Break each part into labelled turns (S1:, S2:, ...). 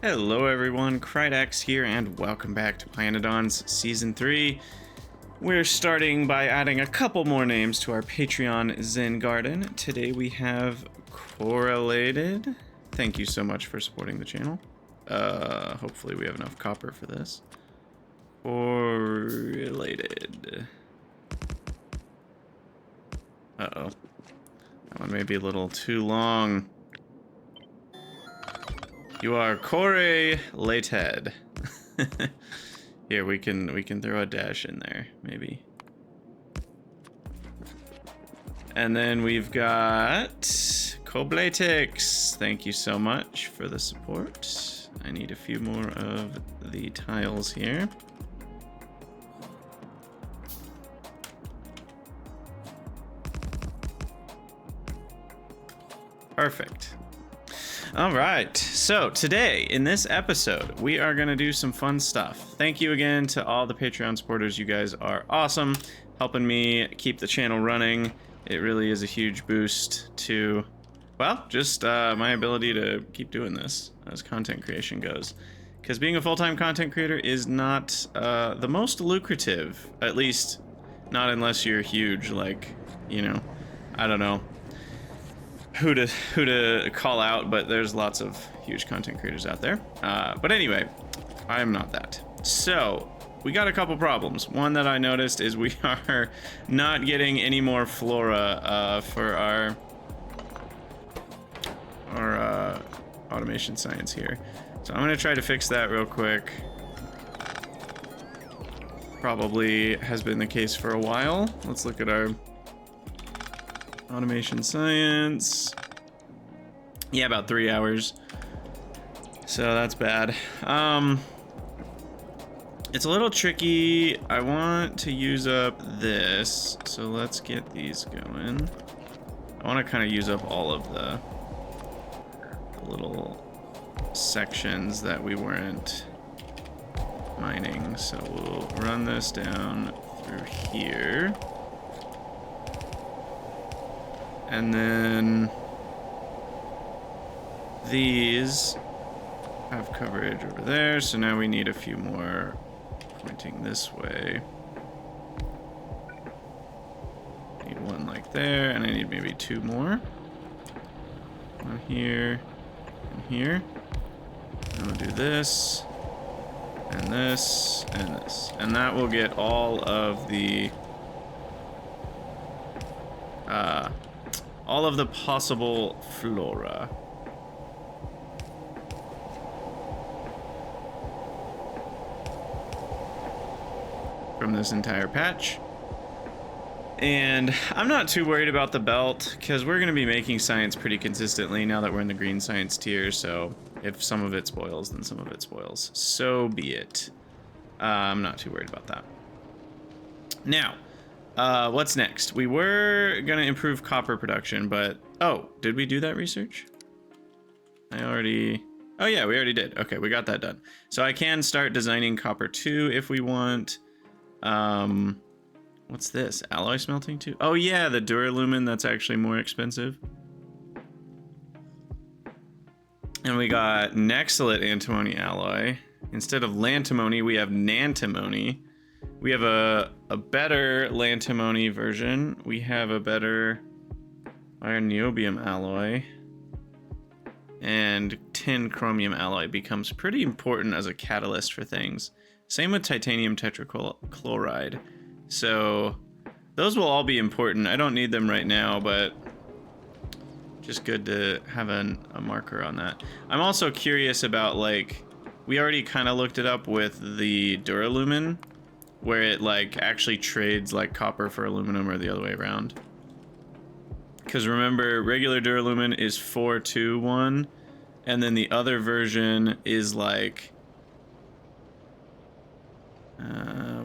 S1: Hello everyone, Krydax here, and welcome back to pYanodon's Season 3. We're starting by adding a couple more names to our Patreon Zen Garden. Today we have Correlated. Thank you so much for supporting the channel. Hopefully we have enough copper for this. Correlated. Uh-oh. That one may be a little too long. You are correlated. Here, we can throw a dash in there, maybe. And then we've got Coblatix. Thank you so much for the support. I need a few more of the tiles here. Perfect. All right, so today in this episode, we are going to do some fun stuff. Thank you again to all the Patreon supporters. You guys are awesome, helping me keep the channel running. It really is a huge boost to, well, just my ability to keep doing this as content creation goes. Because being a full-time content creator is not the most lucrative, at least not unless you're huge, like, you know, I don't know who to call out, but there's lots of huge content creators out there. But anyway, I am not that. So we got a couple problems. One that I noticed is we are not getting any more flora for our automation science here. So I'm gonna try to fix that real quick. Probably has been the case for a while. Let's look at our automation science. Yeah, about 3 hours. So that's bad. It's a little tricky. I want to use up this. So let's get these going. I want to kind of use up all of the little sections that we weren't mining. So we'll run this down through here. And then these have coverage over there, so now we need a few more pointing this way. Need one like there, and I need maybe two more. One here, and here. I'm gonna do this, and this, and this. And that will get all of the possible flora. From this entire patch. And I'm not too worried about the belt, because we're going to be making science pretty consistently now that we're in the green science tier, so if some of it spoils, then some of it spoils. So be it. I'm not too worried about that. Now, what's next? We were gonna improve copper production, but oh, did we do that research? Oh yeah, we already did. Okay, we got that done. So I can start designing copper 2 if we want. What's this? Alloy smelting 2? Oh yeah, the duralumin, that's actually more expensive. And we got Nexilate antimony alloy. Instead of lantimony, we have nantimony. We have a better lantimony version. We have a better iron niobium alloy. And tin chromium alloy becomes pretty important as a catalyst for things. Same with titanium tetrachloride. So those will all be important. I don't need them right now, but just good to have a marker on that. I'm also curious about, like, we already kind of looked it up with the duralumin, where it like actually trades like copper for aluminum or the other way around. Because remember, regular duralumin is 421, and then the other version is like,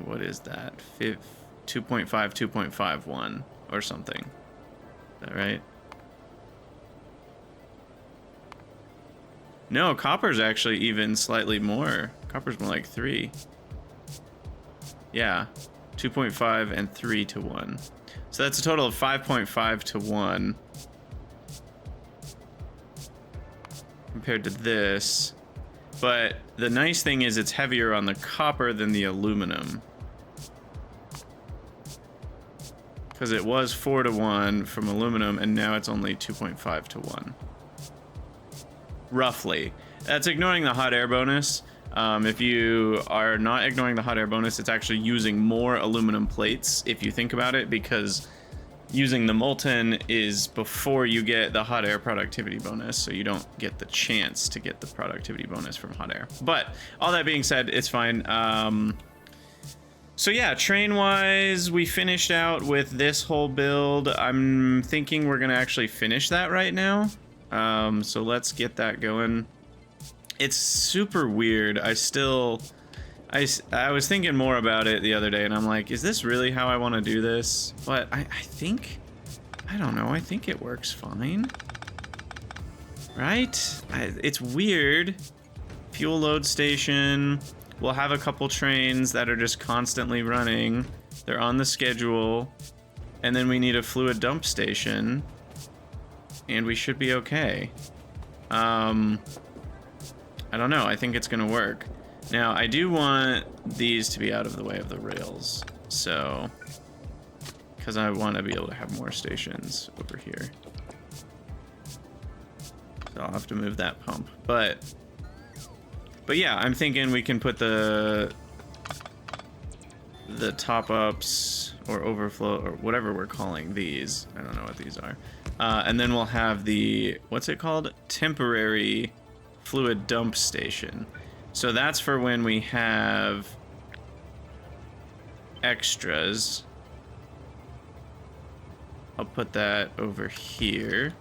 S1: what is that? 2.5, 2.51 or something. Is that right? No, copper's actually even slightly more. Copper's more like 3. Yeah, 2.5 and 3 to 1. So that's a total of 5.5 to 1. Compared to this. But the nice thing is it's heavier on the copper than the aluminum. Because it was 4-to-1 from aluminum, and now it's only 2.5-to-1. Roughly. That's ignoring the hot air bonus. If you are not ignoring the hot air bonus, it's actually using more aluminum plates, if you think about it, because using the molten is before you get the hot air productivity bonus, so you don't get the chance to get the productivity bonus from hot air. But all that being said, it's fine. So yeah, train-wise, we finished out with this whole build. I'm thinking we're gonna actually finish that right now. So let's get that going. It's super weird. I was thinking more about it the other day, and I'm like, is this really how I want to do this? But I think, I don't know, I think it works fine. Right? It's weird. Fuel load station. We'll have a couple trains that are just constantly running. They're on the schedule. And then we need a fluid dump station. And we should be okay. I don't know. I think it's going to work. Now, I do want these to be out of the way of the rails. So, because I want to be able to have more stations over here. So I'll have to move that pump. But yeah, I'm thinking we can put the top ups or overflow or whatever we're calling these. I don't know what these are. And then we'll have the, what's it called? Temporary fluid dump station. So that's for when we have extras. I'll put that over here.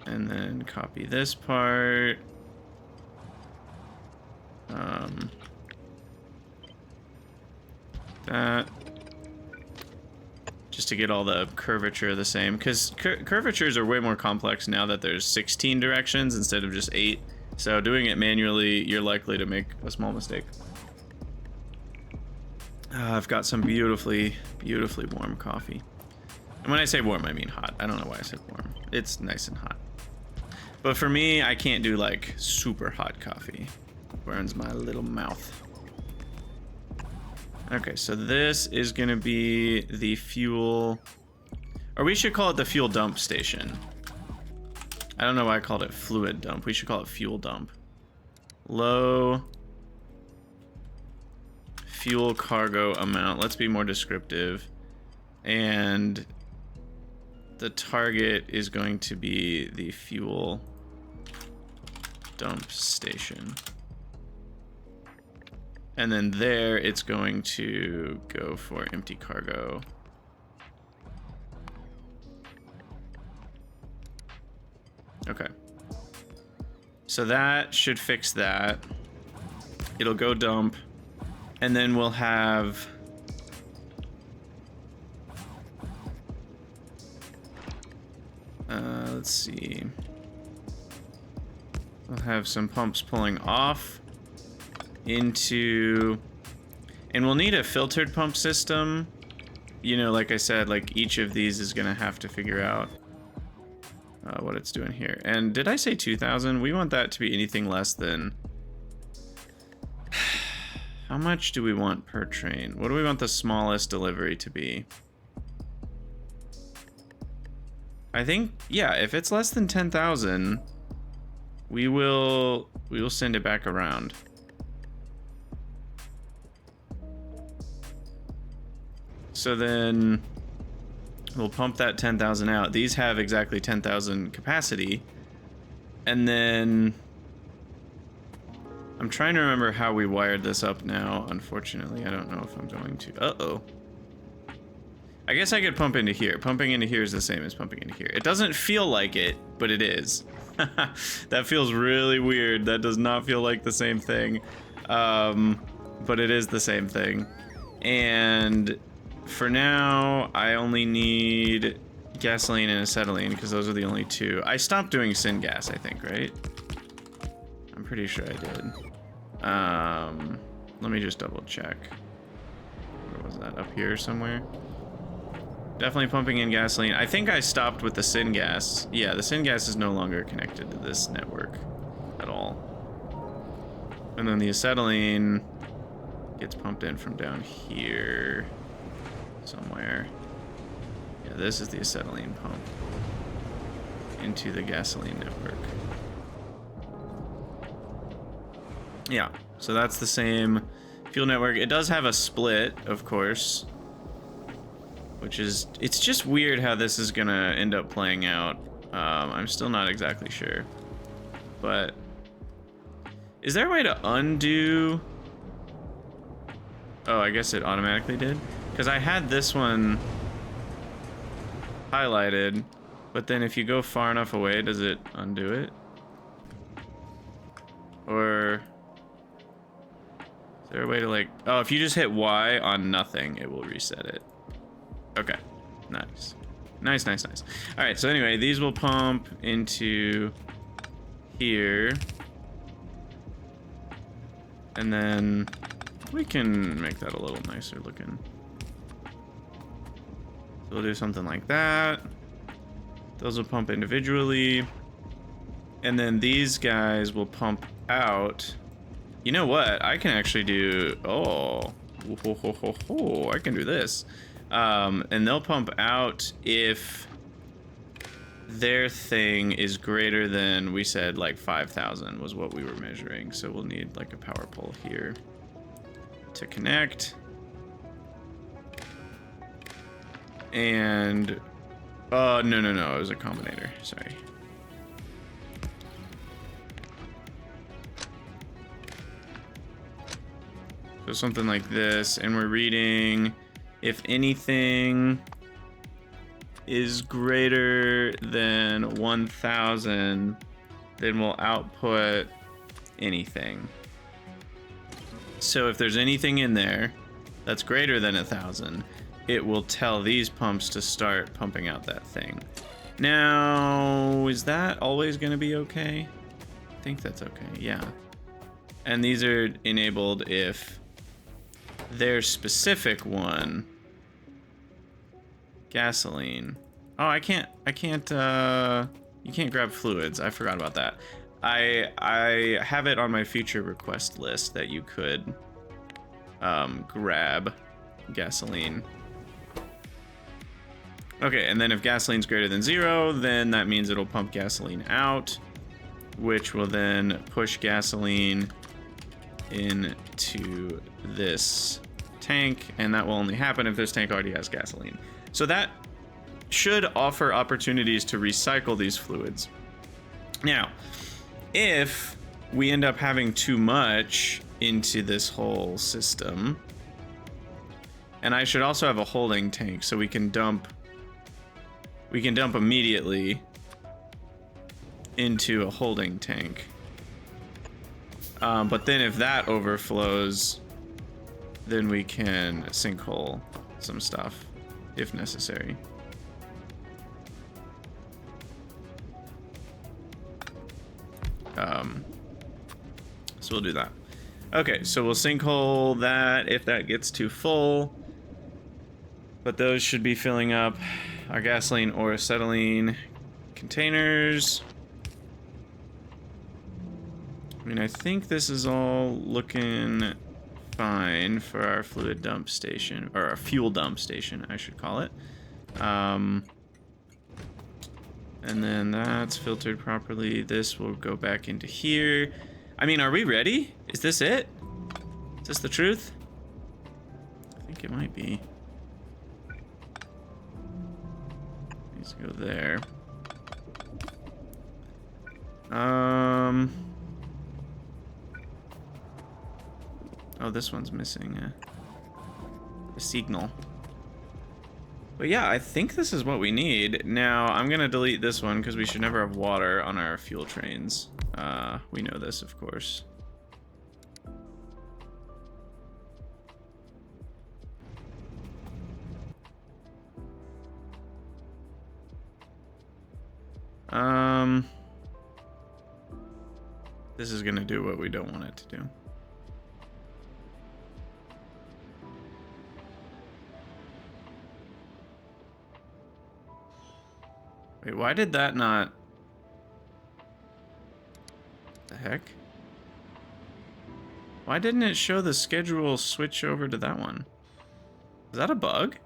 S1: And then copy this part. That. Just to get all the curvature the same, because curvatures are way more complex now that there's 16 directions instead of just 8. So doing it manually, you're likely to make a small mistake. I've got some beautifully, beautifully warm coffee. And when I say warm, I mean hot. I don't know why I said warm. It's nice and hot. But for me, I can't do like super hot coffee. It burns my little mouth. Okay, so this is gonna be the fuel, or we should call it the fuel dump station. I don't know why I called it fluid dump. We should call it fuel dump. Low fuel cargo amount. Let's be more descriptive. And the target is going to be the fuel dump station. And then there, it's going to go for empty cargo. Okay. So that should fix that. It'll go dump. And then we'll have... let's see. We'll have some pumps pulling off into, and we'll need a filtered pump system. You know, like I said, like each of these is gonna have to figure out what it's doing here. And did I say 2,000? We want that to be anything less than, how much do we want per train? What do we want the smallest delivery to be? I think, yeah, if it's less than 10,000, we will send it back around. So then we'll pump that 10,000 out. These have exactly 10,000 capacity. And then I'm trying to remember how we wired this up now. Unfortunately, I don't know if I'm going to. Uh-oh. I guess I could pump into here. Pumping into here is the same as pumping into here. It doesn't feel like it, but it is. That feels really weird. That does not feel like the same thing. But it is the same thing. And for now, I only need gasoline and acetylene because those are the only two. I stopped doing syngas, I think, right? I'm pretty sure I did. Let me just double check. Where was that? Up here somewhere? Definitely pumping in gasoline. I think I stopped with the syngas. Yeah, the syngas is no longer connected to this network at all. And then the acetylene gets pumped in from down here somewhere. Yeah, this is the acetylene pump into the gasoline network. Yeah, so that's the same fuel network. It does have a split, of course, which is, it's just weird how this is gonna end up playing out. I'm still not exactly sure, but is there a way to undo? Oh, I guess it automatically did, because I had this one highlighted, but then if you go far enough away, does it undo it? Or is there a way to, like, oh, if you just hit Y on nothing, it will reset it. Okay, nice. Nice, nice, nice. All right, so anyway, these will pump into here. And then we can make that a little nicer looking. So we'll do something like that. Those will pump individually. And then these guys will pump out. You know what? I can actually do, oh, I can do this. And they'll pump out if their thing is greater than, we said like 5,000 was what we were measuring. So we'll need like a power pole here to connect. And, no, it was a combinator, sorry. So something like this, and we're reading if anything is greater than 1,000, then we'll output anything. So if there's anything in there that's greater than 1,000, it will tell these pumps to start pumping out that thing. Now, is that always going to be okay? I think that's okay, yeah. And these are enabled if their specific one, gasoline. Oh, you can't grab fluids. I forgot about that. I have it on my future request list that you could grab gasoline. Okay, and then if gasoline's greater than 0, then that means it'll pump gasoline out, which will then push gasoline into this tank, and that will only happen if this tank already has gasoline. So that should offer opportunities to recycle these fluids. Now, if we end up having too much into this whole system, and I should also have a holding tank so we can dump immediately into a holding tank. But then if that overflows, then we can sinkhole some stuff if necessary. So we'll do that. Okay, so we'll sinkhole that if that gets too full. But those should be filling up our gasoline or acetylene containers. I mean, I think this is all looking fine for our fluid dump station, or our fuel dump station, I should call it. And then that's filtered properly. This will go back into here. I mean, are we ready? Is this it? Is this the truth? I think it might be. Needs to go there. Oh, this one's missing a signal. But yeah, I think this is what we need. Now, I'm gonna delete this one because we should never have water on our fuel trains. We know this, of course. This is gonna do what we don't want it to do. Wait, why did that not... The heck? Why didn't it show the schedule switch over to that one? Is that a bug?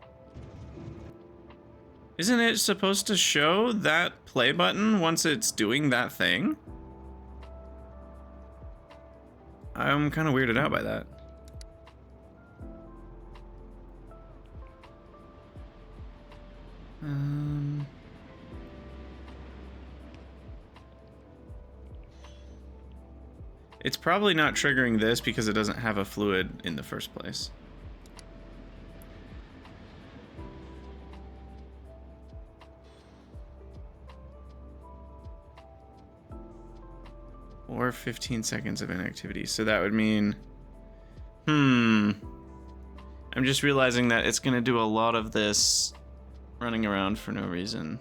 S1: Isn't it supposed to show that play button once it's doing that thing? I'm kind of weirded out by that. It's probably not triggering this because it doesn't have a fluid in the first place. Or 15 seconds of inactivity. So that would mean... I'm just realizing that it's going to do a lot of this running around for no reason.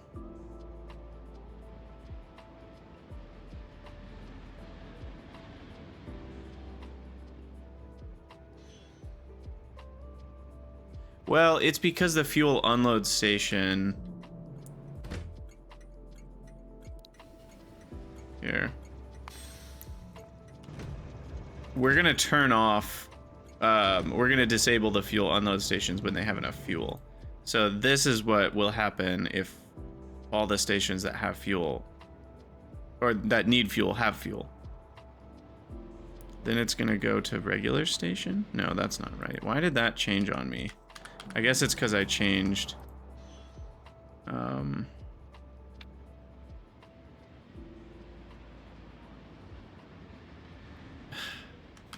S1: Well, it's because the fuel unload station... Here. We're gonna turn off... we're gonna disable the fuel unload stations when they have enough fuel. So this is what will happen if all the stations that have fuel, or that need fuel, have fuel. Then it's gonna go to regular station? No, that's not right. Why did that change on me? I guess it's because I changed...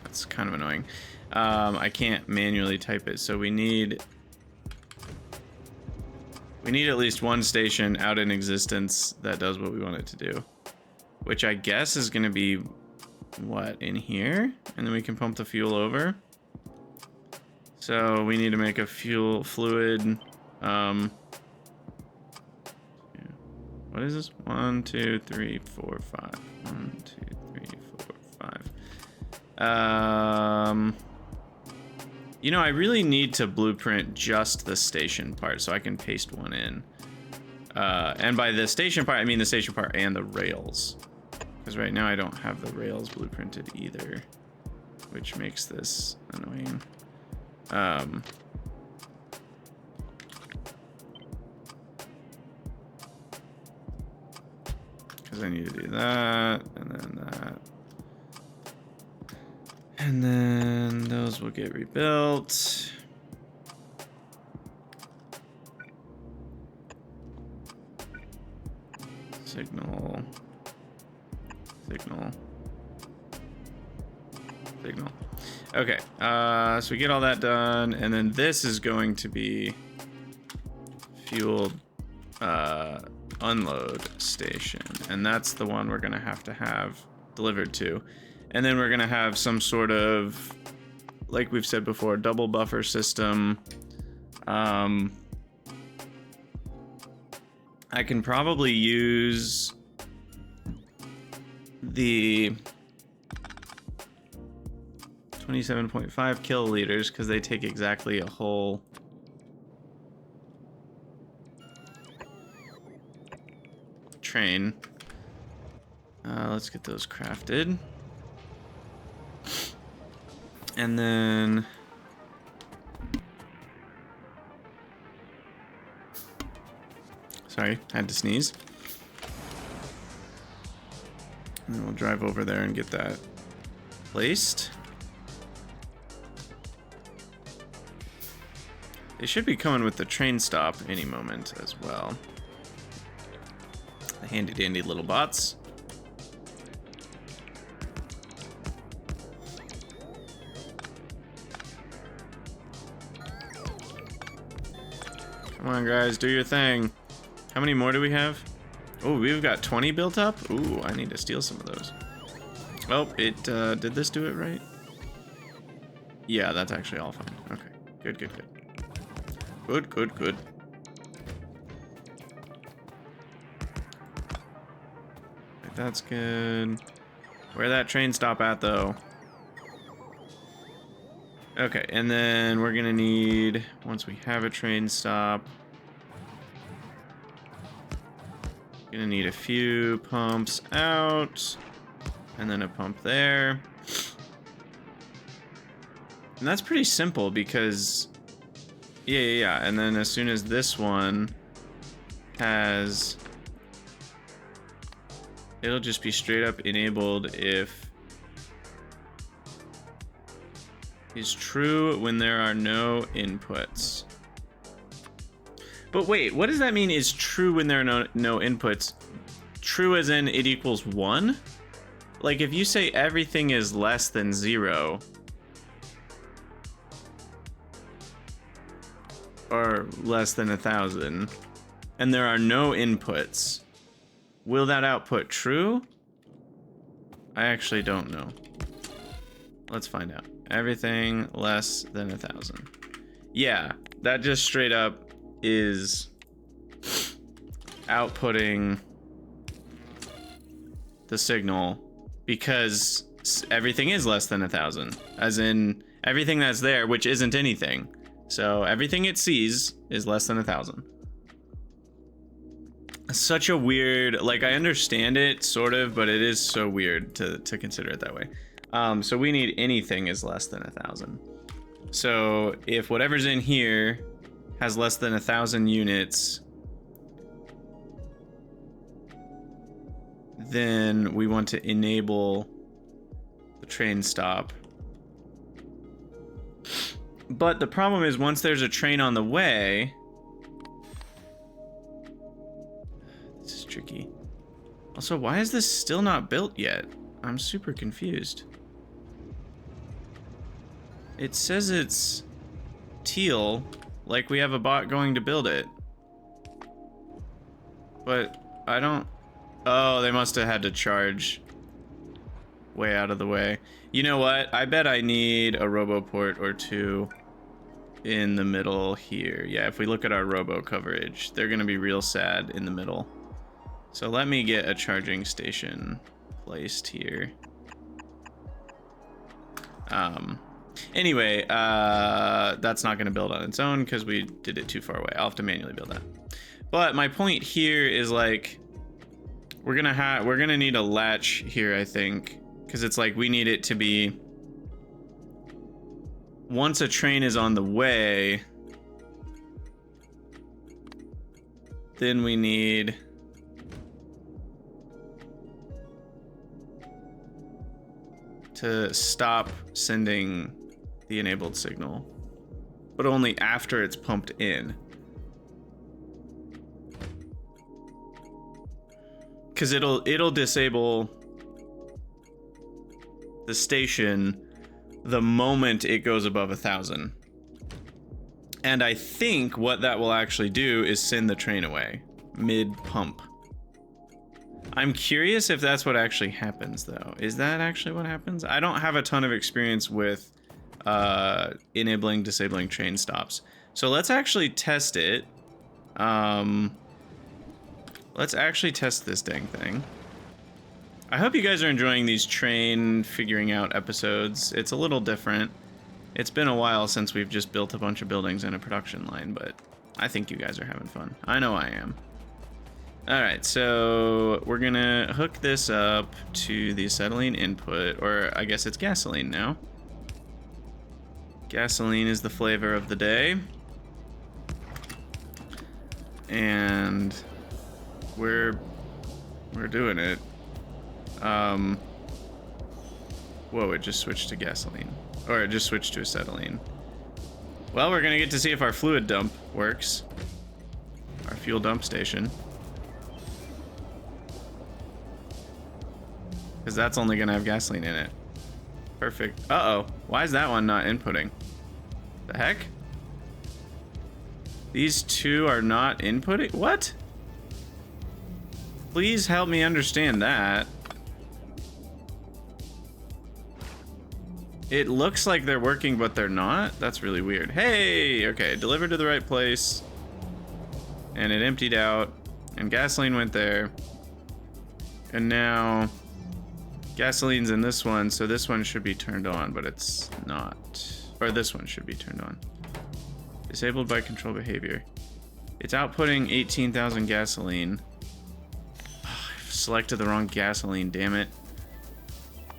S1: That's kind of annoying. I can't manually type it, so we need at least one station out in existence that does what we want it to do. Which I guess is going to be, what, in here? And then we can pump the fuel over. So we need to make a fuel fluid. What is this? 1, 2, 3, 4, 5. 1, 2, 3, 4, 5. You know, I really need to blueprint just the station part so I can paste one in. And by the station part, I mean the station part and the rails. Because right now I don't have the rails blueprinted either, which makes this annoying. Because I need to do that, and then that. And then those will get rebuilt. Signal. Signal. Signal. Okay, so we get all that done, and then this is going to be fuel unload station, and that's the one we're gonna have delivered to. And then we're gonna have some sort of, like we've said before, double buffer system. I can probably use the 27.5 kiloliters because they take exactly a whole train. Let's get those crafted. And then sorry, had to sneeze. And then we'll drive over there and get that placed. They should be coming with the train stop any moment as well. The handy dandy little bots. Come on, guys, do your thing. How many more do we have? Oh, we've got 20 built up? Ooh, I need to steal some of those. Oh, it, did this do it right? Yeah, that's actually all fine. Okay, good, good, good. Good, good, good. Right, that's good. Where that train stop at, though? Okay, and then we're gonna need, once we have a train stop, Gonna need a few pumps out, and then a pump there. And that's pretty simple because, yeah. And then as soon as this one has, it'll just be straight up enabled if is true when there are no inputs. But wait, what does that mean is true when there are no inputs? True as in it equals 1? Like if you say everything is less than 0, or less than 1,000, and there are no inputs, will that output true? I actually don't know. Let's find out. Everything less than 1,000. Yeah, that just straight up is outputting the signal because everything is less than 1,000, as in everything that's there, which isn't anything. So everything it sees is less than 1,000. Such a weird, like I understand it sort of, but it is so weird to consider it that way. So we need anything is less than 1,000. So if whatever's in here has less than 1,000 units, then we want to enable the train stop. But the problem is once there's a train on the way, this is tricky. Also, why is this still not built yet? I'm super confused. It says it's teal, like we have a bot going to build it. But I don't... Oh, they must have had to charge way out of the way. You know what? I bet I need a RoboPort or two in the middle here. Yeah, if we look at our robo coverage, they're gonna be real sad in the middle. So let me get a charging station placed here. Anyway, that's not gonna build on its own because we did it too far away. I'll have to manually build that. But my point here is like, we're gonna need a latch here, I think, because it's like we need it to be, once a train is on the way, then we need to stop sending the enabled signal, but only after it's pumped in. Because it'll disable the station the moment it goes above 1,000. And I think what that will actually do is send the train away mid-pump. I'm curious if that's what actually happens, though. Is that actually what happens? I don't have a ton of experience with enabling, disabling train stops. So let's actually test it. Let's actually test this dang thing. I hope you guys are enjoying these train figuring out episodes. It's a little different. It's been a while since we've just built a bunch of buildings in a production line, but I think you guys are having fun. I know I am. Alright, so we're gonna hook this up to the acetylene input, or I guess it's gasoline now. Gasoline is the flavor of the day. And we're doing it. Whoa, it just switched to gasoline. Or it just switched to acetylene. Well, we're gonna get to see if our fluid dump works. Our fuel dump station. Because that's only gonna have gasoline in it. Perfect. Uh-oh. Why is that one not inputting? The heck? These two are not inputting? What? Please help me understand that. It looks like they're working, but they're not. That's really weird. Hey! Okay, delivered to the right place. And it emptied out. And gasoline went there. And now gasoline's in this one, so this one should be turned on, but it's not. Or this one should be turned on. Disabled by control behavior. It's outputting 18,000 gasoline. selected the wrong gasoline, damn it.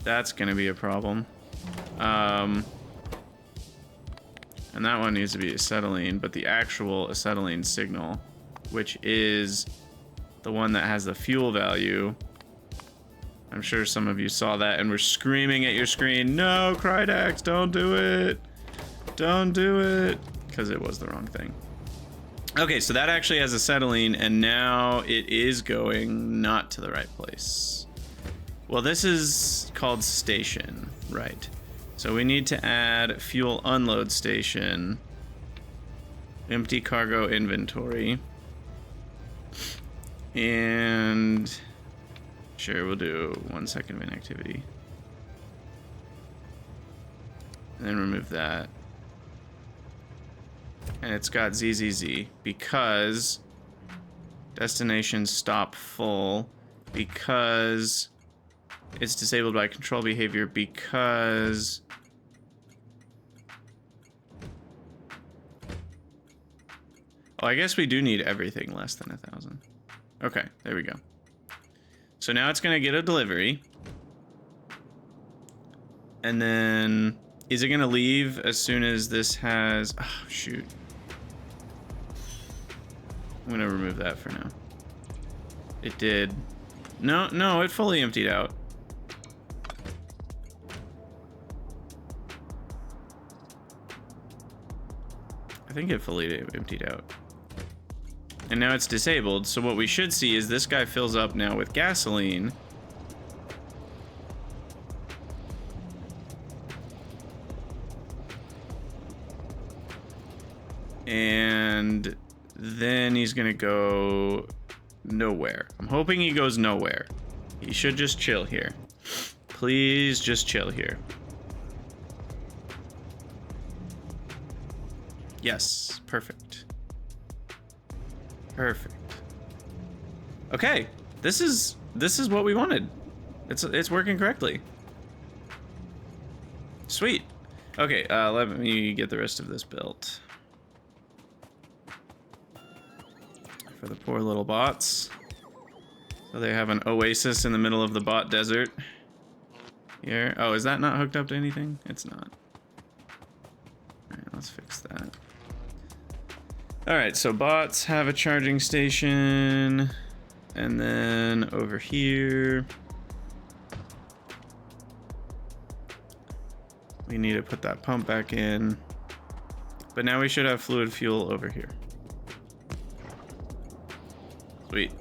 S1: That's gonna be a problem. And that one needs to be acetylene, but the actual acetylene signal, which is the one that has the fuel value. I'm sure some of you saw that and were screaming at your screen, no, Krydax, don't do it. Don't do it. Because it was the wrong thing. Okay, so that actually has acetylene, and now it is going not to the right place. Well, this is called station, right? So we need to add fuel unload station, empty cargo inventory, and sure, we'll do 1 second of inactivity. And then remove that. And it's got ZZZ because destination stop full, because it's disabled by control behavior, because oh, I guess we do need everything less than 1,000. Okay, there we go. So now it's gonna get a delivery. And then is it gonna leave as soon as this has, oh shoot. I'm gonna remove that for now. It did. No, it fully emptied out. I think it fully emptied out. And now it's disabled, so what we should see is this guy fills up now with gasoline. And then he's gonna go nowhere. I'm hoping he goes nowhere. He should just chill here. Please just chill here. Yes, perfect. Perfect. Okay, this is what we wanted. It's working correctly. Sweet. Okay, let me get the rest of this built. For the poor little bots. So they have an oasis in the middle of the bot desert. Here. Oh, is that not hooked up to anything? It's not. Alright, let's fix that. Alright, so bots have a charging station. And then over here, we need to put that pump back in. But now we should have fluid fuel over here. Sweet.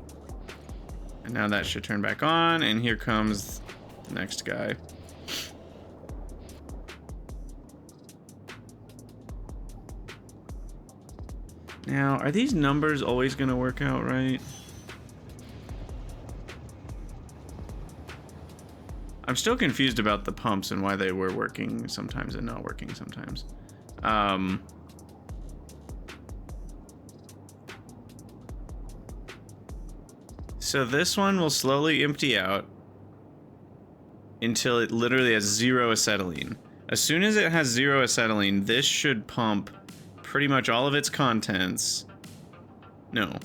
S1: And now that should turn back on, and here comes the next guy. Now, are these numbers always going to work out right? I'm still confused about the pumps and why they were working sometimes and not working sometimes. So this one will slowly empty out until it literally has 0 acetylene. As soon as it has 0 acetylene, this should pump pretty much all of its contents. No,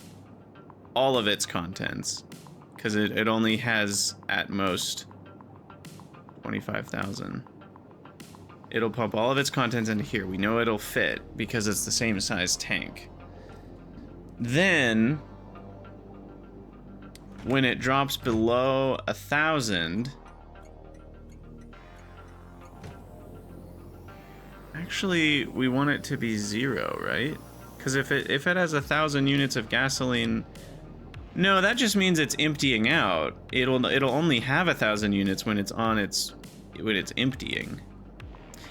S1: all of its contents, because it only has at most 25,000. It'll pump all of its contents into here. We know it'll fit because it's the same size tank. Then, when it drops below 1,000, actually, we want it to be 0, right? Because if it has 1,000 units of gasoline, no, that just means it's emptying out. It'll only have 1,000 units when it's emptying.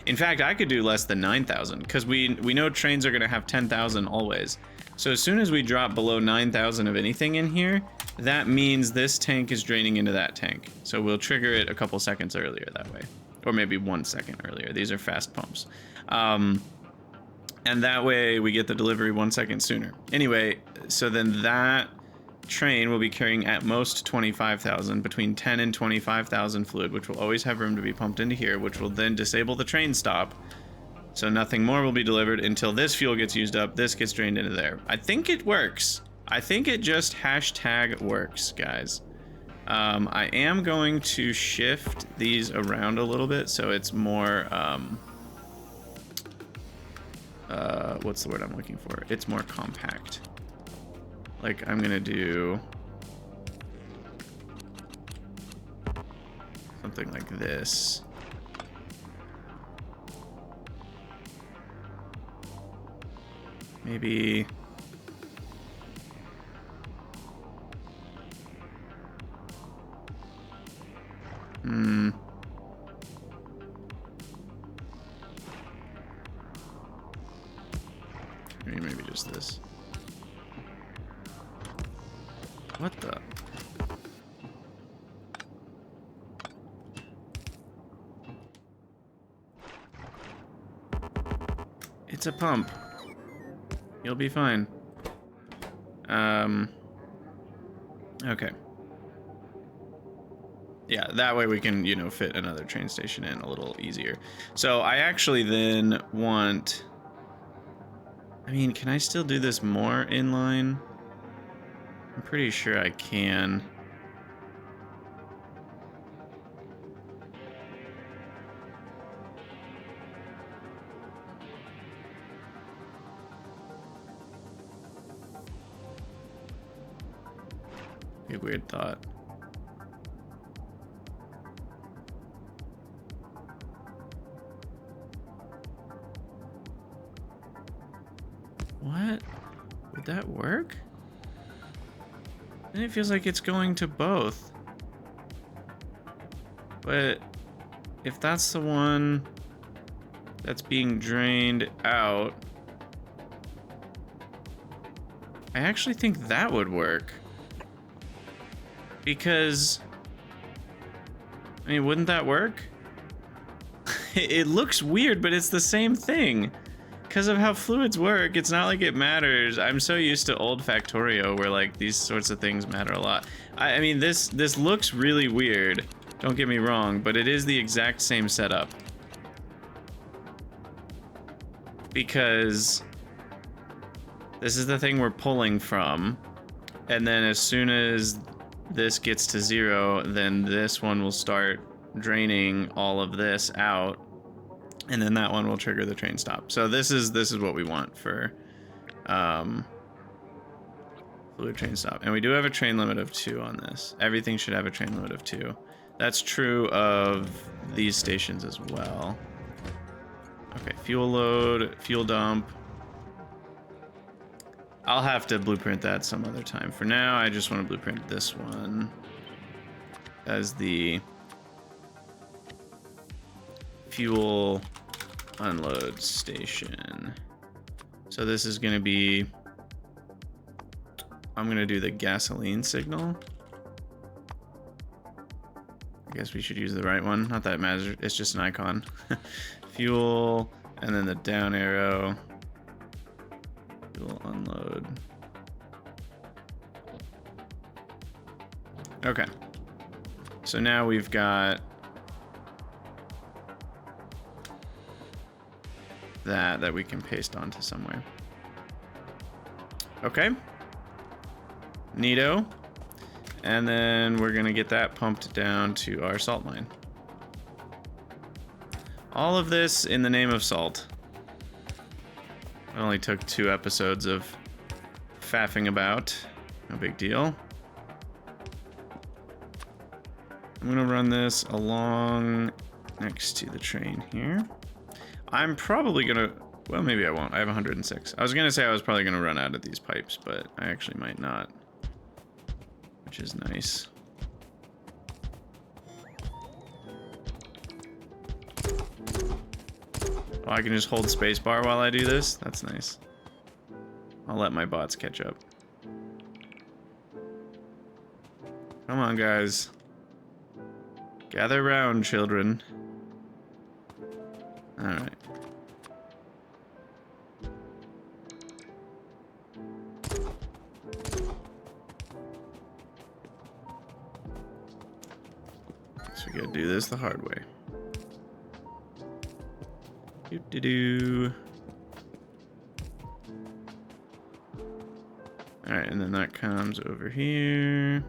S1: In fact, I could do less than 9,000 because we know trains are going to have 10,000 always. So as soon as we drop below 9,000 of anything in here, that means this tank is draining into that tank. So we'll trigger it a couple seconds earlier that way. Or maybe 1 second earlier. These are fast pumps. And that way we get the delivery 1 second sooner. Anyway, so then that train will be carrying at most 25,000, between 10 and 25,000 fluid, which will always have room to be pumped into here, which will then disable the train stop. So nothing more will be delivered until this fuel gets used up. This gets drained into there. I think it works. I think it just hashtag works, guys. I am going to shift these around a little bit so it's more, what's the word I'm looking for? It's more compact. Like, I'm gonna do something like this. Maybe... Maybe just this. What the? It's a pump. You'll be fine. Okay. Yeah, that way we can, you know, fit another train station in a little easier. So I actually then want... I mean, can I still do this more inline? I'm pretty sure I can. Be a weird thought. What? Would that work? And it feels like it's going to both. But if that's the one that's being drained out, I actually think that would work. Because, I mean, wouldn't that work? It looks weird, but it's the same thing. Because of how fluids work, it's not like it matters. I'm so used to old Factorio where like these sorts of things matter a lot. I mean, this looks really weird. Don't get me wrong, but it is the exact same setup. Because this is the thing we're pulling from. And then as soon as this gets to 0, then this one will start draining all of this out. And then that one will trigger the train stop. So this is what we want for fluid train stop. And we do have a train limit of 2 on this. Everything should have a train limit of 2. That's true of these stations as well. Okay, fuel load, fuel dump. I'll have to blueprint that some other time. For now, I just want to blueprint this one as the fuel unload station. So this is going to be, I'm going to do the gasoline signal. I guess we should use the right one. Not that it matters, it's just an icon. Fuel, and then the down arrow. Fuel unload. Okay. So now we've got that we can paste onto somewhere. Okay. Neato. And then we're gonna get that pumped down to our salt mine. All of this in the name of salt. It only took 2 episodes of faffing about. No big deal. I'm gonna run this along next to the train here. I'm probably gonna, well, maybe I won't. I have 106. I was gonna say I was probably gonna run out of these pipes, but I actually might not, which is nice. Oh, I can just hold spacebar while I do this? That's nice. I'll let my bots catch up. Come on, guys. Gather round, children. Alright. So we gotta do this the hard way. Doo-doo-doo. Alright, and then that comes over here.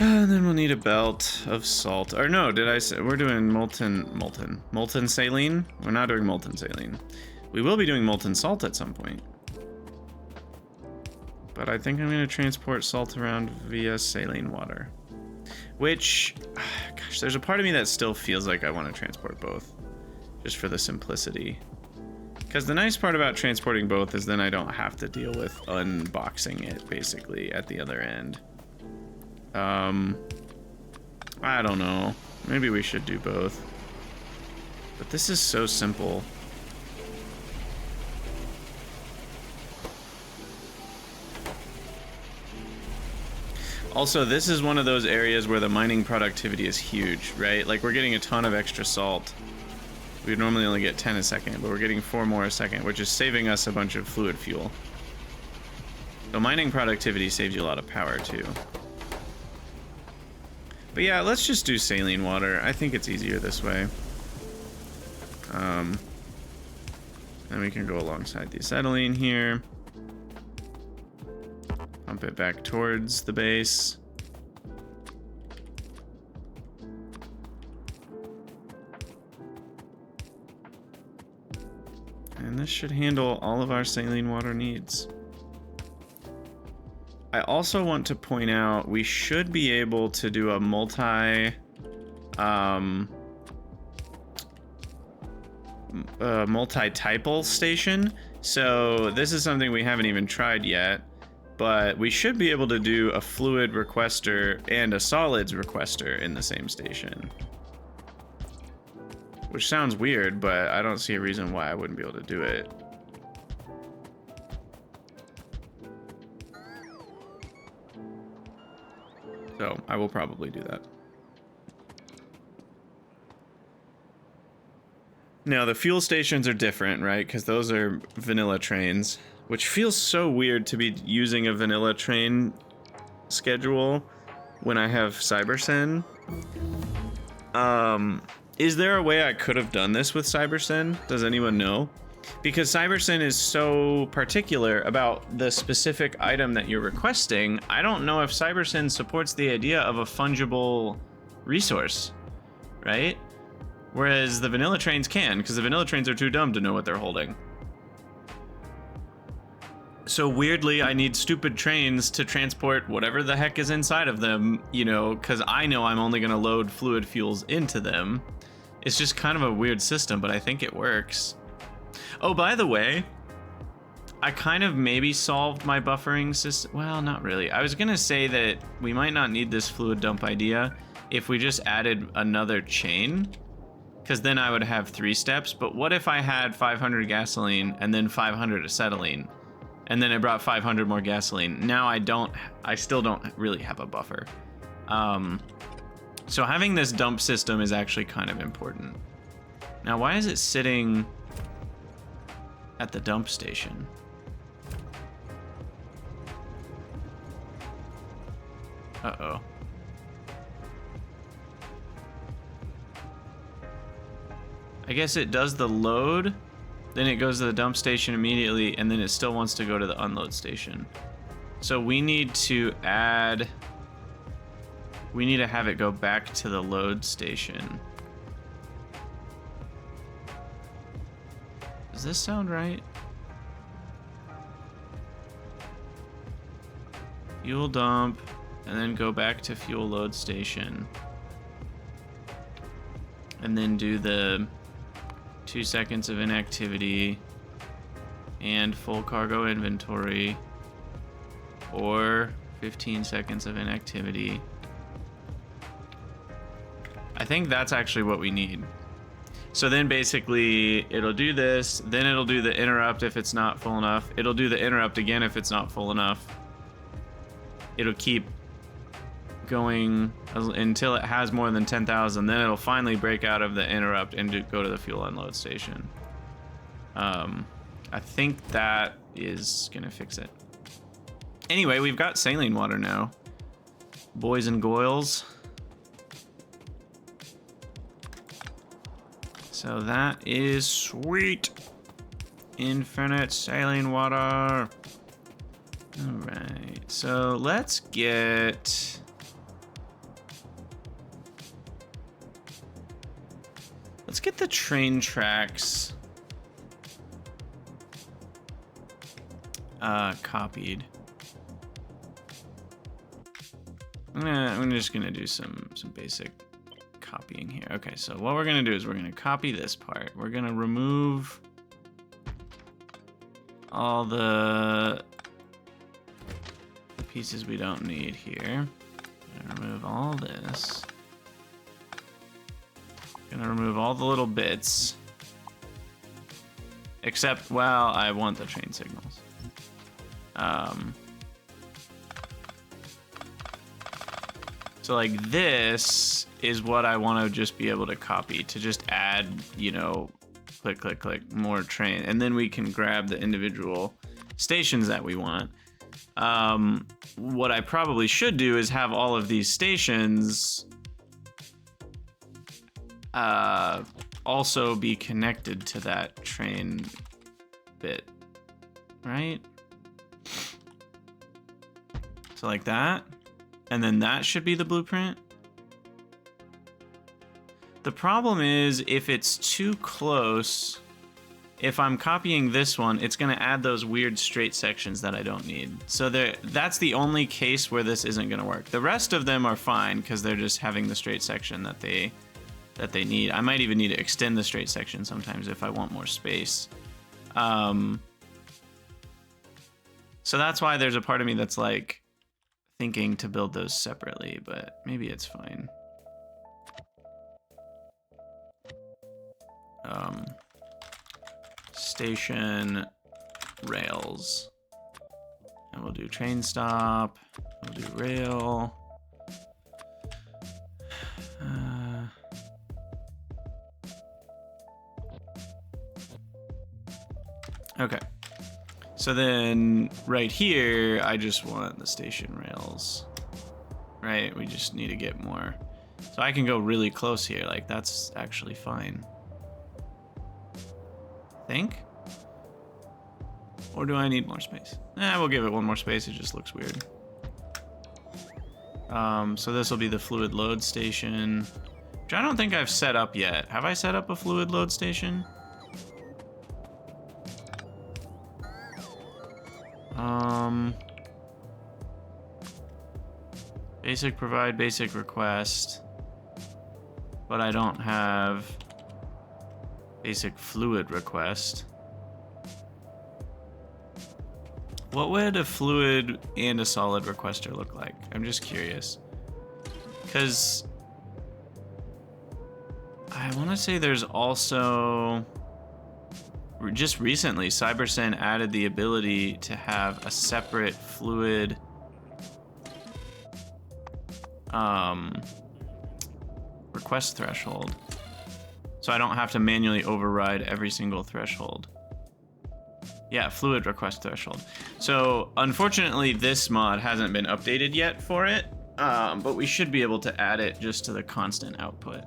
S1: And then we'll need a belt of salt. Or no, did I say we're doing molten saline? We're not doing molten saline. We will be doing molten salt at some point. But I think I'm going to transport salt around via saline water. Which, gosh, there's a part of me that still feels like I want to transport both. Just for the simplicity. Because the nice part about transporting both is then I don't have to deal with unboxing it, basically, at the other end. I don't know. Maybe we should do both. But this is so simple. Also, this is one of those areas where the mining productivity is huge, right? Like, we're getting a ton of extra salt. We'd normally only get 10 a second, but we're getting 4 more a second, which is saving us a bunch of fluid fuel. So mining productivity saves you a lot of power, too. But yeah, let's just do saline water. I think it's easier this way. Then we can go alongside the acetylene here. Pump it back towards the base. And this should handle all of our saline water needs. I also want to point out we should be able to do a multi-typal station. So this is something we haven't even tried yet, but we should be able to do a fluid requester and a solids requester in the same station. Which sounds weird, but I don't see a reason why I wouldn't be able to do it. So I will probably do that. Now the fuel stations are different, right? Because those are vanilla trains, which feels so weird to be using a vanilla train schedule when I have CyberSyn. Is there a way I could have done this with CyberSyn? Does anyone know? Because CyberSyn is so particular about the specific item that you're requesting, I don't know if CyberSyn supports the idea of a fungible resource, right? Whereas the vanilla trains can, because the vanilla trains are too dumb to know what they're holding. So weirdly, I need stupid trains to transport whatever the heck is inside of them, you know, because I know I'm only going to load fluid fuels into them. It's just kind of a weird system, but I think it works. Oh, by the way, I kind of maybe solved my buffering system. Well, not really. I was going to say that we might not need this fluid dump idea if we just added another chain, because then I would have 3 steps. But what if I had 500 gasoline and then 500 acetylene, and then I brought 500 more gasoline? Now I still don't really have a buffer. So having this dump system is actually kind of important. Now, why is it sitting at the dump station? Uh-oh. I guess it does the load, then it goes to the dump station immediately, and then it still wants to go to the unload station. So we need to have it go back to the load station. Does this sound right? Fuel dump, and then go back to fuel load station. And then do the 2 seconds of inactivity and full cargo inventory, or 15 seconds of inactivity. I think that's actually what we need. So then basically it'll do this, then it'll do the interrupt if it's not full enough. It'll do the interrupt again if it's not full enough. It'll keep going until it has more than 10,000. Then it'll finally break out of the interrupt and go to the fuel unload station. I think that is gonna fix it. Anyway, we've got saline water now, boys and goyles. So that is sweet. Infinite saline water. All right, so let's get Let's get the train tracks copied. I'm just gonna do some basic copying here. Okay, so what we're gonna do is we're gonna copy this part. We're gonna remove all the pieces we don't need here. Gonna remove all this. Gonna remove all the little bits. Except, well, I want the train signals. So like this is what I want to just be able to copy to just add, you know, click, click, click, more train. And then we can grab the individual stations that we want. What I probably should do is have all of these stations also be connected to that train bit, right? So like that, and then that should be the blueprint. The problem is if it's too close, if I'm copying this one, it's gonna add those weird straight sections that I don't need. So that's the only case where this isn't gonna work. The rest of them are fine because they're just having the straight section that they need. I might even need to extend the straight section sometimes if I want more space. So that's why there's a part of me that's like thinking to build those separately, but maybe it's fine. Station rails. And we'll do train stop. We'll do rail. Okay. So then right here, I just want the station rails. Right? We just need to get more. So I can go really close here. Like that's actually fine. Think? Or do I need more space? We'll give it one more space. It just looks weird. So this will be the fluid load station, which I don't think I've set up yet. Have I set up a fluid load station? Basic provide, basic request, but I don't have basic fluid request. What would a fluid and a solid requester look like? I'm just curious. Because I want to say there's also, just recently, CyberSyn added the ability to have a separate fluid request threshold. So I don't have to manually override every single threshold. Yeah, fluid request threshold. So unfortunately, this mod hasn't been updated yet for it, but we should be able to add it just to the constant output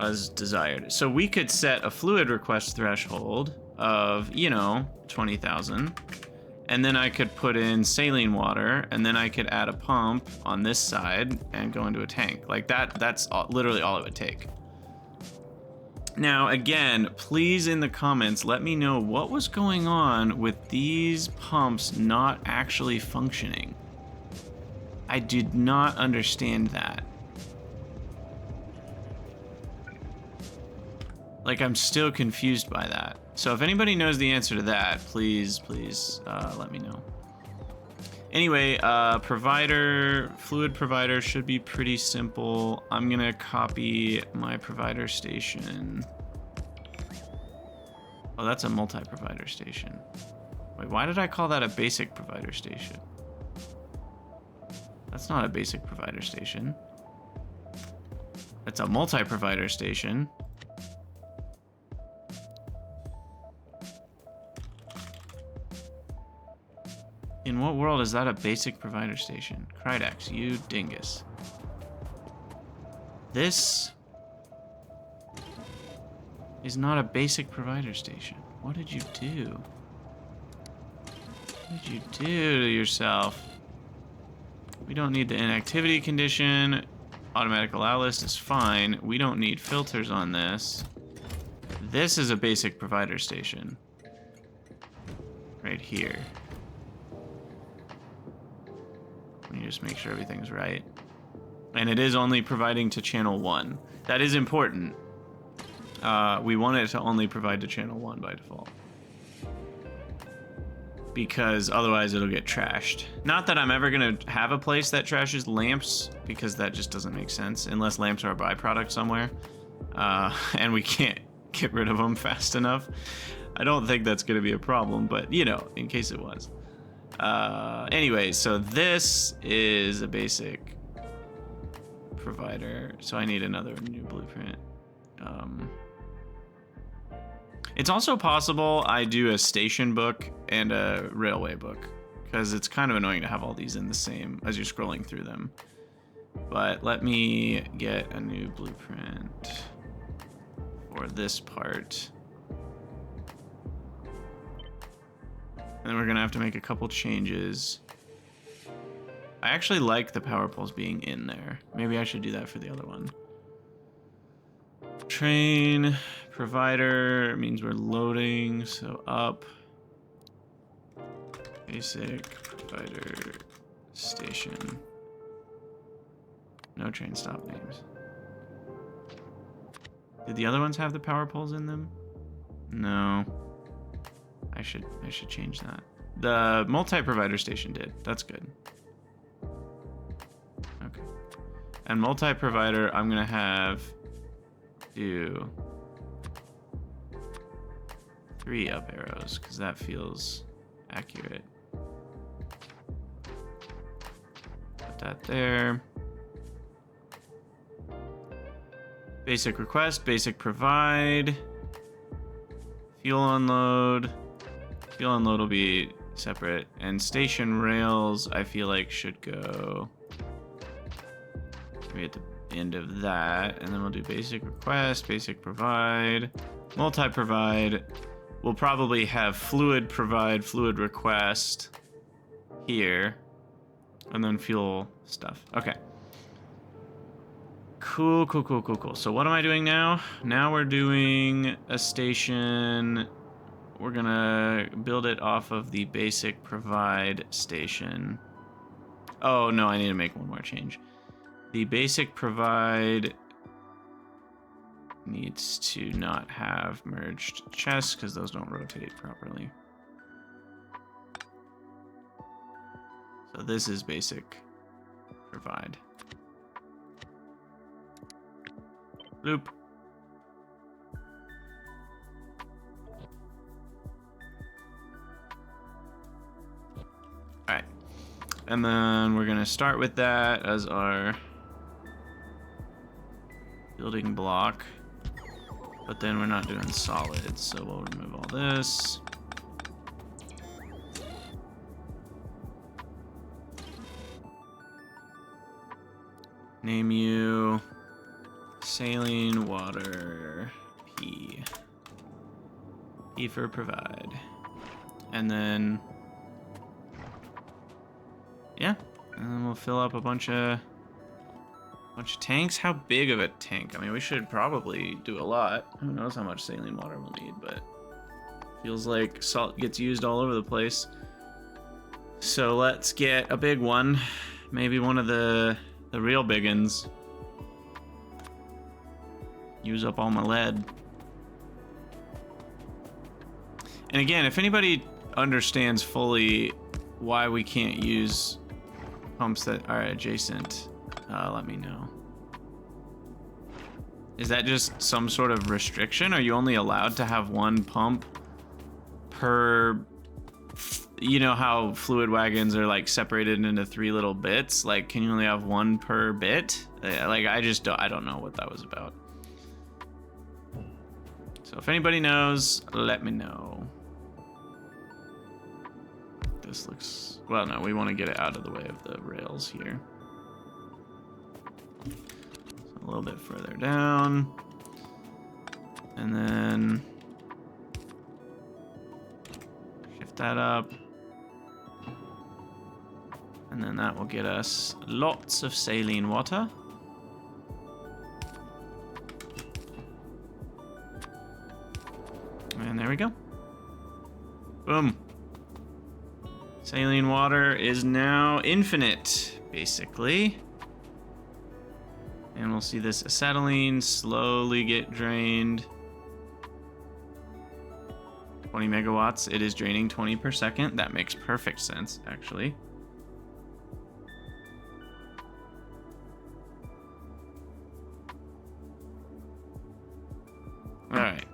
S1: as desired. So we could set a fluid request threshold of, you know, 20,000, and then I could put in saline water, and then I could add a pump on this side and go into a tank. Like that's literally all it would take. Now, again, please in the comments, let me know what was going on with these pumps not actually functioning. I did not understand that. Like, I'm still confused by that. So if anybody knows the answer to that, please let me know. Anyway, fluid provider should be pretty simple. I'm gonna copy my provider station. Oh, that's a multi-provider station. Wait, why did I call that a basic provider station? That's not a basic provider station. That's a multi-provider station. In what world is that a basic provider station? Krydax, you dingus. This is not a basic provider station. What did you do? What did you do to yourself? We don't need the inactivity condition. Automatic allow list is fine. We don't need filters on this. This is a basic provider station. Right here. Let me just make sure everything's right. And it is only providing to channel 1. That is important. We want it to only provide to channel 1 by default. Because otherwise it'll get trashed. Not that I'm ever gonna have a place that trashes lamps, because that just doesn't make sense, unless lamps are a byproduct somewhere. And we can't get rid of them fast enough. I don't think that's gonna be a problem, but you know, in case it was. Anyway, so this is a basic provider, so I need another new blueprint. It's also possible I do a station book and a railway book, because it's kind of annoying to have all these in the same as you're scrolling through them. But let me get a new blueprint for this part. And then we're gonna have to make a couple changes. I actually like the power poles being in there. Maybe I should do that for the other one. Train provider means we're loading, so up. Basic provider station. No train stop names. Did the other ones have the power poles in them? No. I should change that. The multi-provider station did. That's good. Okay. And multi-provider, I'm gonna have do 3 up arrows, because that feels accurate. Put that there. Basic request, basic provide. Fuel unload. Fuel unload will be separate. And station rails, I feel like should go maybe at the end of that. And then we'll do basic request, basic provide, multi-provide. We'll probably have fluid provide, fluid request here. And then fuel stuff. Okay. Cool. So what am I doing now? Now we're doing a station. We're gonna build it off of the basic provide station. Oh no, I need to make one more change. The basic provide needs to not have merged chests because those don't rotate properly. So this is basic provide. Loop. Alright. And then we're going to start with that as our building block. But then we're not doing solids, so we'll remove all this. Name you saline water P. P for provide. And then, yeah, and then we'll fill up a bunch of tanks. How big of a tank? I mean, we should probably do a lot. Who knows how much saline water we'll need, but feels like salt gets used all over the place. So let's get a big one. Maybe one of the real big ones. Use up all my lead. And again, if anybody understands fully why we can't use pumps that are adjacent, let me know. Is that just some sort of restriction? Are you only allowed to have one pump per... You know how fluid wagons are like separated into 3 little bits? Like, can you only have one per bit? Like, I don't know what that was about. So if anybody knows, let me know. This looks... Well, no, we want to get it out of the way of the rails here. So a little bit further down. And then... shift that up. And then that will get us lots of saline water. we go. Boom. Saline water is now infinite, basically. And we'll see this acetylene slowly get drained. 20 megawatts. It is draining 20 per second. That makes perfect sense, actually. All right.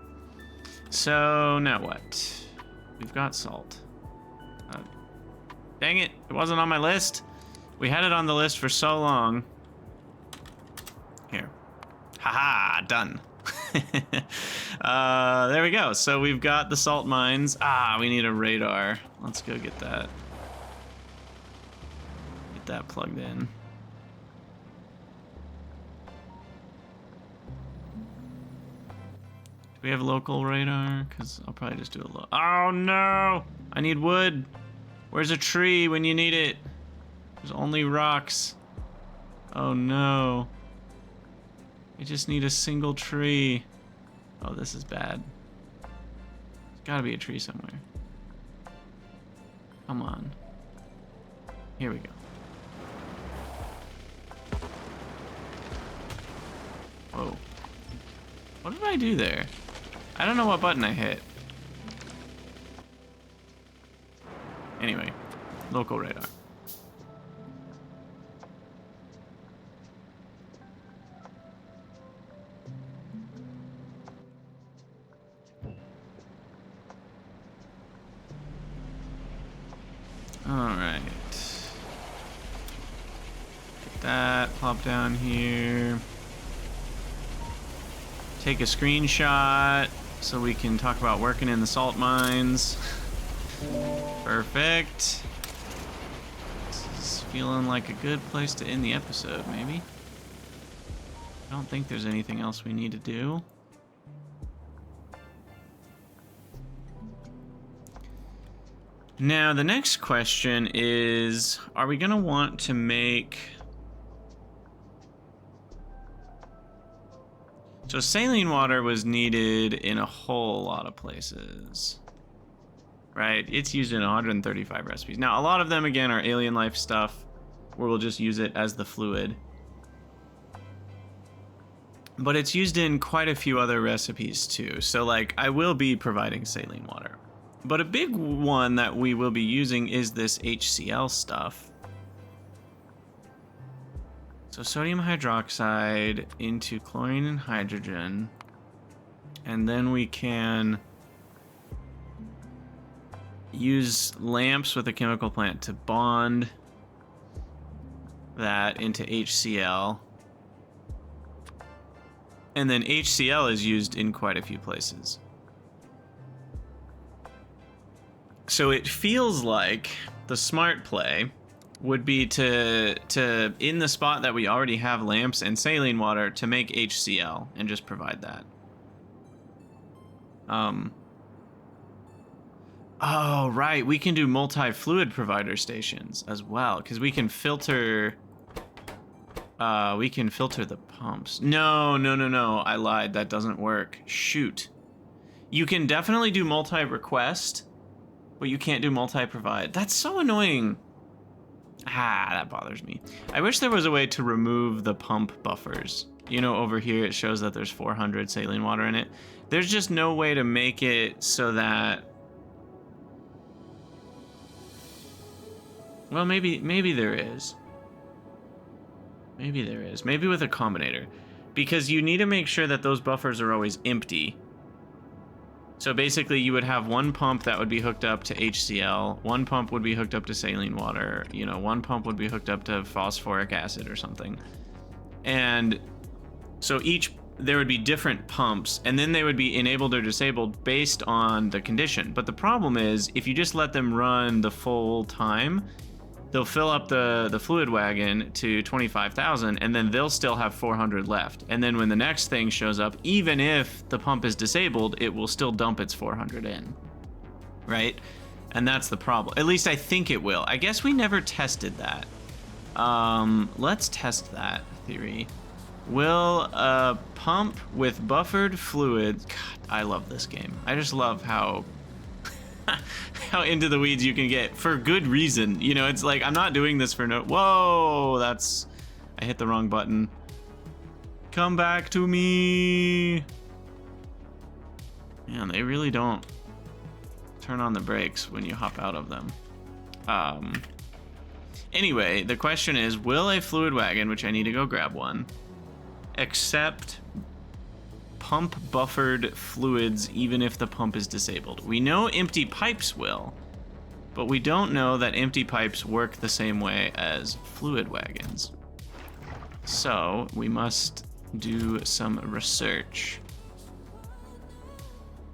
S1: So now what? We've got salt. Dang it, it wasn't on my list. We had it on the list for so long. Here. Haha, done. There we go. So we've got the salt mines. Ah, we need a radar. Let's go get that. Get that plugged in. Do we have local radar? Because I'll probably just do a local. Oh no! I need wood. Where's a tree when you need it? There's only rocks. Oh no. I just need a single tree. Oh, this is bad. There's gotta be a tree somewhere. Come on. Here we go. Whoa. What did I do there? I don't know what button I hit. Anyway, local radar. Alright. Get that, plop down here. Take a screenshot so we can talk about working in the salt mines. Perfect. This is feeling like a good place to end the episode, maybe. I don't think there's anything else we need to do. Now, the next question is, are we gonna want to make... So saline water was needed in a whole lot of places. Right? It's used in 135 recipes. Now, a lot of them, again, are alien life stuff, where we'll just use it as the fluid. But it's used in quite a few other recipes, too. So, like, I will be providing saline water. But a big one that we will be using is this HCl stuff. So sodium hydroxide into chlorine and hydrogen. And then we can use lamps with a chemical plant to bond that into HCl. And then HCl is used in quite a few places. So it feels like the smart play would be to in the spot that we already have lamps and saline water, to make HCl and just provide that. Oh, right. We can do multi-fluid provider stations as well, because we can filter the pumps. No. I lied. That doesn't work. Shoot. You can definitely do multi-request, but you can't do multi-provide. That's so annoying. Ah, that bothers me. I wish there was a way to remove the pump buffers. You know, over here it shows that there's 400 saline water in it. There's just no way to make it so that... Well, maybe there is. Maybe there is. Maybe with a combinator. Because you need to make sure that those buffers are always empty. So basically you would have one pump that would be hooked up to HCl, one pump would be hooked up to saline water, you know, one pump would be hooked up to phosphoric acid or something. And so there would be different pumps, and then they would be enabled or disabled based on the condition. But the problem is, if you just let them run the full time, they'll fill up the fluid wagon to 25,000, and then they'll still have 400 left. And then when the next thing shows up, even if the pump is disabled, it will still dump its 400 in, right? And that's the problem. At least I think it will. I guess we never tested that. Let's test that theory. Will a pump with buffered fluid... God I love this game. I just love how how into the weeds you can get for good reason. You know, it's like I'm not doing this for no. Whoa, that's I hit the wrong button. Come back to me. Man, they really don't turn on the brakes when you hop out of them. Anyway, the question is, will a fluid wagon, which I need to go grab one, accept pump buffered fluids even if the pump is disabled? We know empty pipes will, but we don't know that empty pipes work the same way as fluid wagons. So we must do some research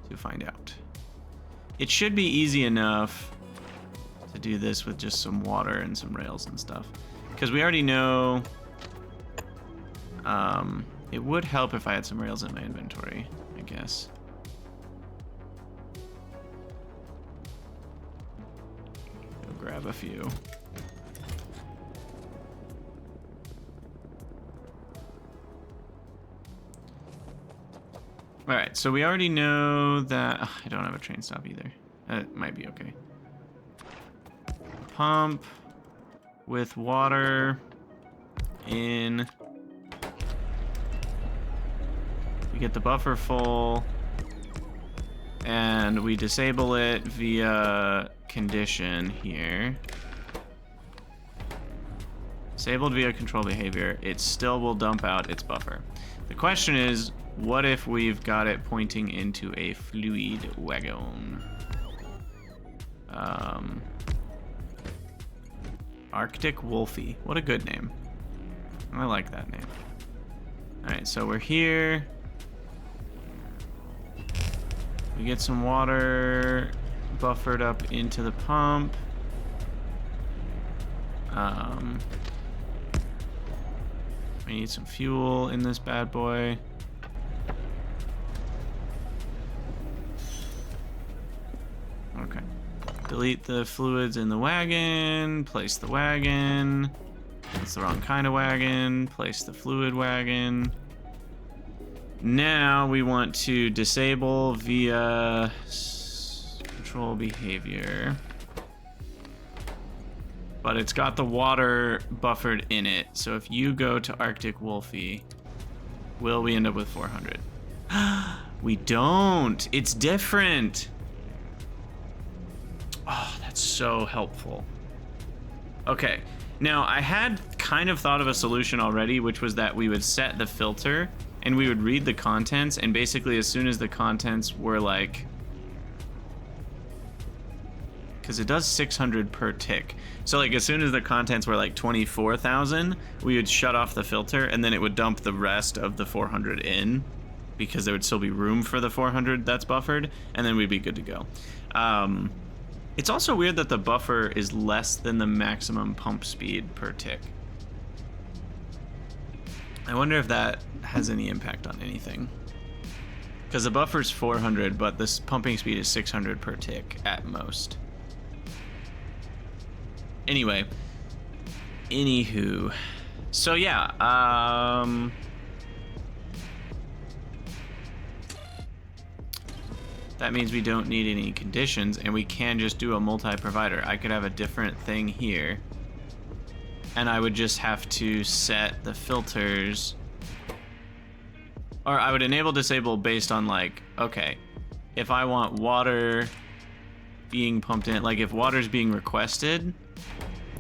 S1: to find out. It should be easy enough to do this with just some water and some rails and stuff, because we already know. It would help if I had some rails in my inventory, I guess. Go grab a few. All right, so we already know that I don't have a train stop either. That might be okay. Pump with water in. We get the buffer full, and we disable it via condition here. Disabled via control behavior. It still will dump out its buffer. The question is, what if we've got it pointing into a fluid wagon? Arctic Wolfie. What a good name. I like that name. All right, so we're here. We get some water buffered up into the pump. We need some fuel in this bad boy. Okay. Delete the fluids in the wagon. Place the wagon. It's the wrong kind of wagon. Place the fluid wagon. Now we want to disable via control behavior. But it's got the water buffered in it. So if you go to Arctic Wolfie, will we end up with 400? We don't. It's different. Oh, that's so helpful. Okay. Now, I had kind of thought of a solution already, which was that we would set the filter and we would read the contents, and basically as soon as the contents were like, because it does 600 per tick. So like as soon as the contents were like 24,000, we would shut off the filter and then it would dump the rest of the 400 in, because there would still be room for the 400 that's buffered, and then we'd be good to go. It's also weird that the buffer is less than the maximum pump speed per tick. I wonder if that has any impact on anything. Because the buffer's 400, but this pumping speed is 600 per tick at most. Anyway. Anywho. So yeah, that means we don't need any conditions, and we can just do a multi-provider. I could have a different thing here, and I would just have to set the filters, or I would enable disable based on like, okay, if I want water being pumped in, like if water's being requested,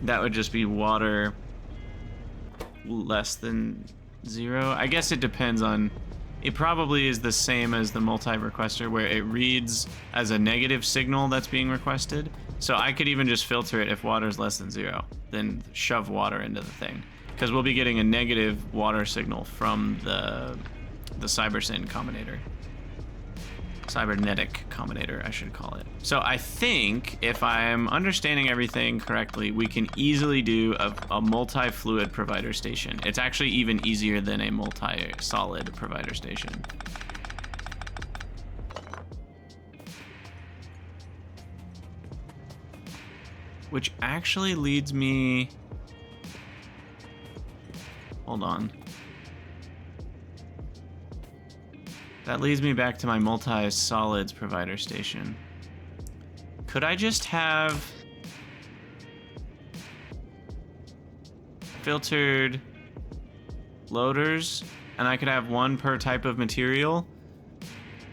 S1: that would just be water less than 0. I guess it depends on. It probably is the same as the multi-requester, where it reads as a negative signal that's being requested. So I could even just filter it if water is less than 0, then shove water into the thing, because we'll be getting a negative water signal from the CyberSyn combinator. Cybernetic combinator, I should call it. So I think if I'm understanding everything correctly, we can easily do a multi-fluid provider station. It's actually even easier than a multi-solid provider station. Which actually leads me... Hold on. That leads me back to my multi-solids provider station. Could I just have filtered loaders, and I could have one per type of material?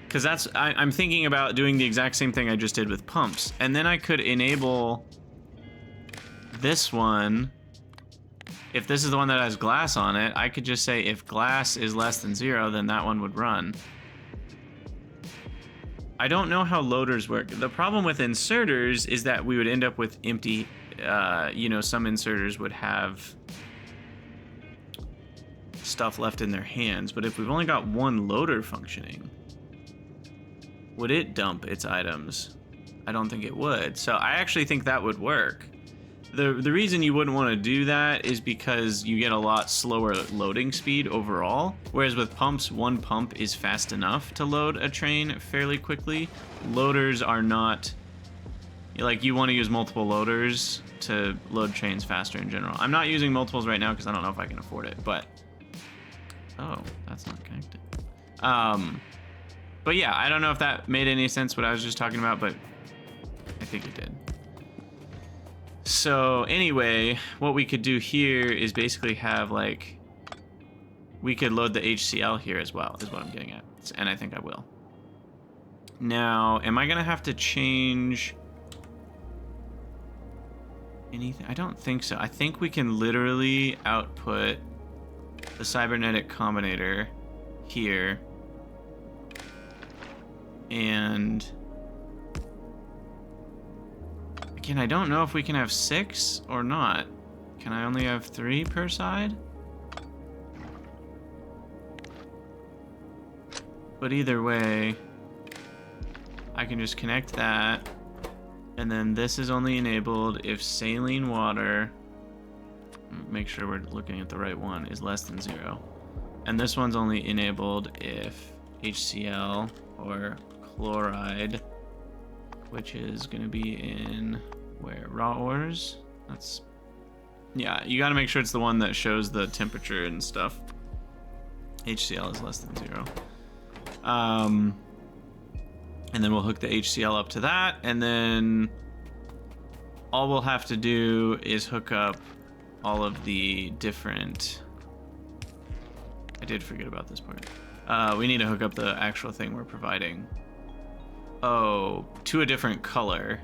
S1: Because that's, I'm thinking about doing the exact same thing I just did with pumps. And then I could enable this one. If this is the one that has glass on it, I could just say if glass is less than 0, then that one would run. I don't know how loaders work. The problem with inserters is that we would end up with empty, you know, some inserters would have stuff left in their hands, but if we've only got one loader functioning, would it dump its items? I don't think it would. So I actually think that would work. The reason you wouldn't want to do that is because you get a lot slower loading speed overall, whereas with pumps, one pump is fast enough to load a train fairly quickly. Loaders are not, like, you want to use multiple loaders to load trains faster in general. I'm not using multiples right now because I don't know if I can afford it, but oh, that's not connected. But yeah, I don't know if that made any sense what I was just talking about, but I think it did. So anyway, what we could do here is basically have, like, we could load the HCl here as well, is what I'm getting at. And I think I will. Now, am I gonna have to change anything? I don't think so. I think we can literally output the cybernetic combinator here. And again, I don't know if we can have 6 or not. Can I only have 3 per side? But either way, I can just connect that. And then this is only enabled if saline water, make sure we're looking at the right one, is less than 0. And this one's only enabled if HCl or chloride, which is going to be in where? Raw ores? That's, yeah, you got to make sure it's the one that shows the temperature and stuff. HCl is less than 0. And then we'll hook the HCl up to that, and then all we'll have to do is hook up all of the different, I did forget about this part. We need to hook up the actual thing we're providing. Oh, to a different color.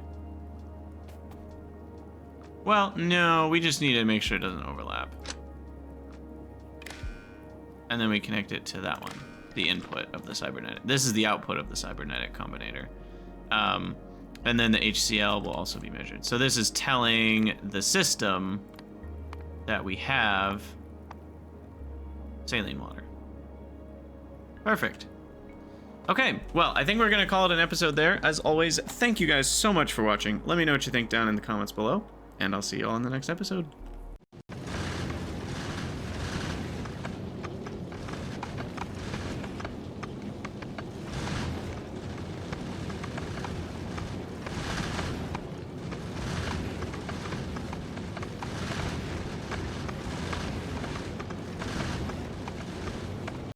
S1: Well, no, we just need to make sure it doesn't overlap. And then we connect it to that one, the input of the cybernetic. This is the output of the cybernetic combinator. And then the HCl will also be measured. So this is telling the system that we have saline water. Perfect. Okay, well, I think we're going to call it an episode there. As always, thank you guys so much for watching. Let me know what you think down in the comments below, and I'll see you all in the next episode.